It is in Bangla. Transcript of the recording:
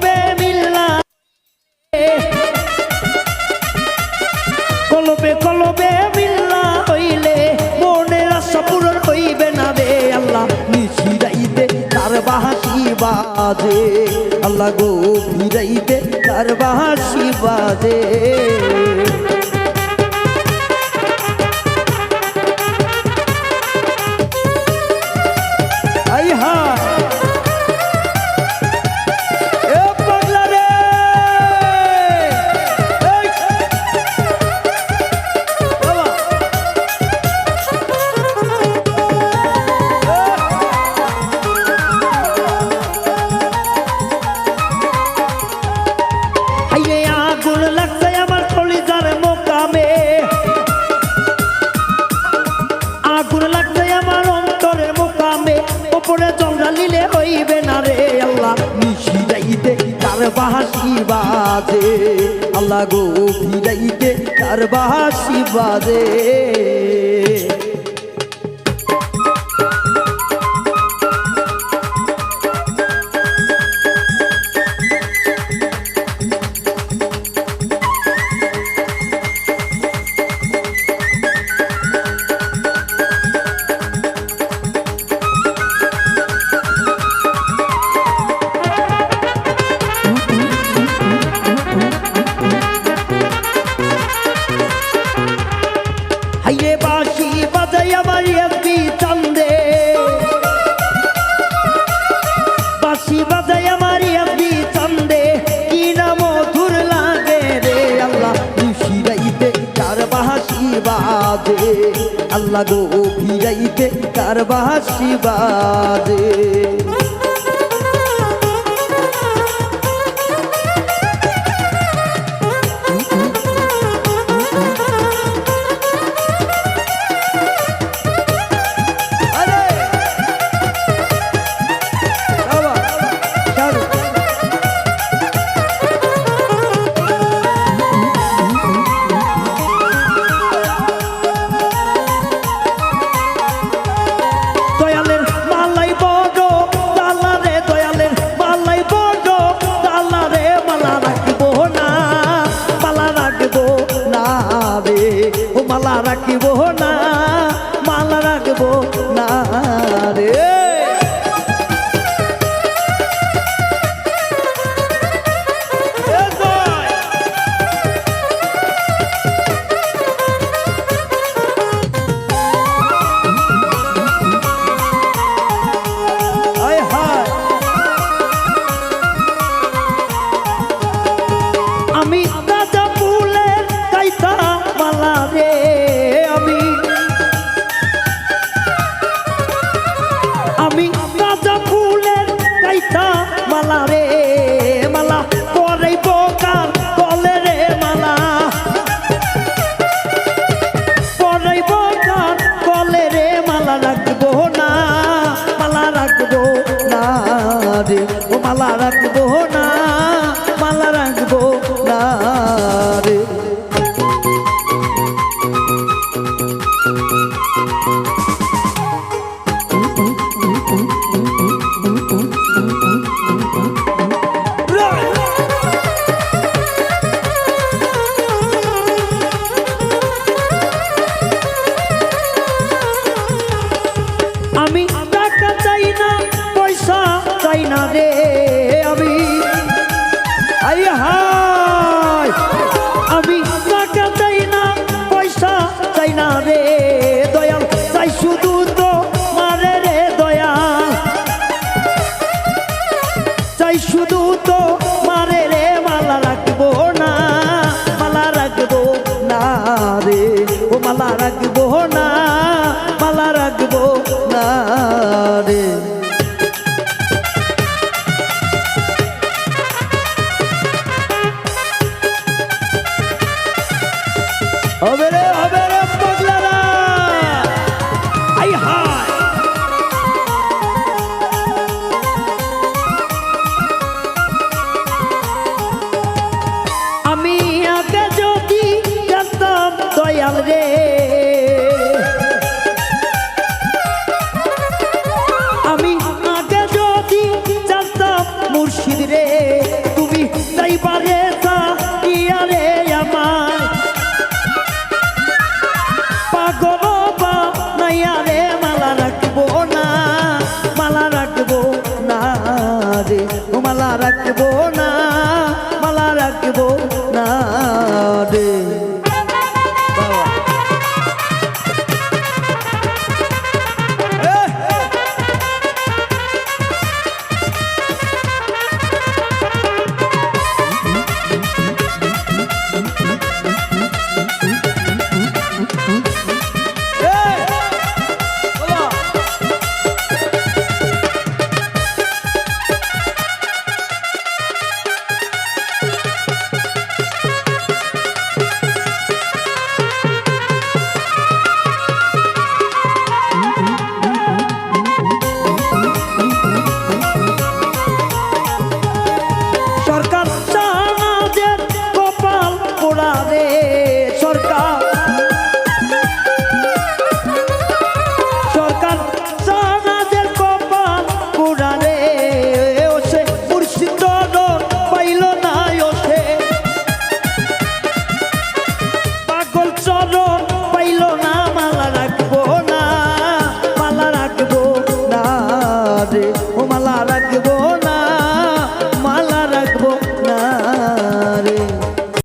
কলবে মিল্লা কলবে কলবে মিল্লা হইলে মনের আশা পূরণ হইবে না রে আল্লাহ নিশিরাইতে তার বাঁশি বাজে আল্লাহ গো ফিরাইতে তার বাঁশি বাজে আই হা জঙ্গালিলে হইবে না রে আল্লাহ নিশিরাইতে তার বাঁশি বাজে আল্লাহ গো ফিরাইতে তার বাঁশি বাজে বাঁশি বাজাই আমার এসবি চান্দে বাঁশি বাজাই আমার এসবি চান্দে কি না মধুর লাগে রে আল্লাহ নিশিরাইতে তার বাঁশি বাজে আল্লাহ গো ফিরাইতে তার বাঁশি বাজে মালা রাখিব না মালা রাখবো না রে আমি গাঁজা ফুলের কাইতা মালা রে আমি গাঁজা ফুলের কাইতা মালা রে মালা পরে বোকার কলে রে মালা পরে বোকার কলে রে মালা রাখবো না রে ও মালা রাখবো না মালা রাখবো না রে আমি টাকা চাই না পয়সা চাই না রে আমি আমি টাকা চাই না পয়সা চাই না রে দয়াল চাই শুধু তো মারে রে দয়াল চাই শুধু তো মারে রে মালা রাখবো না রে ও মালা রাখবো না মালা রাখবো না রে হবে রে পাগলারা আই হায় আমি আগে যদি জানতাম দয়াল রে আমি আগে যদি জানতাম মুর্শিদ রে এইবারে তা ইয়ারে আমার পাগল বা নাইয়ারে মালা রাখবো না মালা রাখবো না রে ও মালা রাখবো না মালা রাখবো না রে সরকার সামাজের কপাল পোড়া রে সরকার সরকার সামাজের কপাল পোড়া রে ওসে মুর্শিদ পাইল না ওসে পাগল চরণ পাইল না মালা রাখবো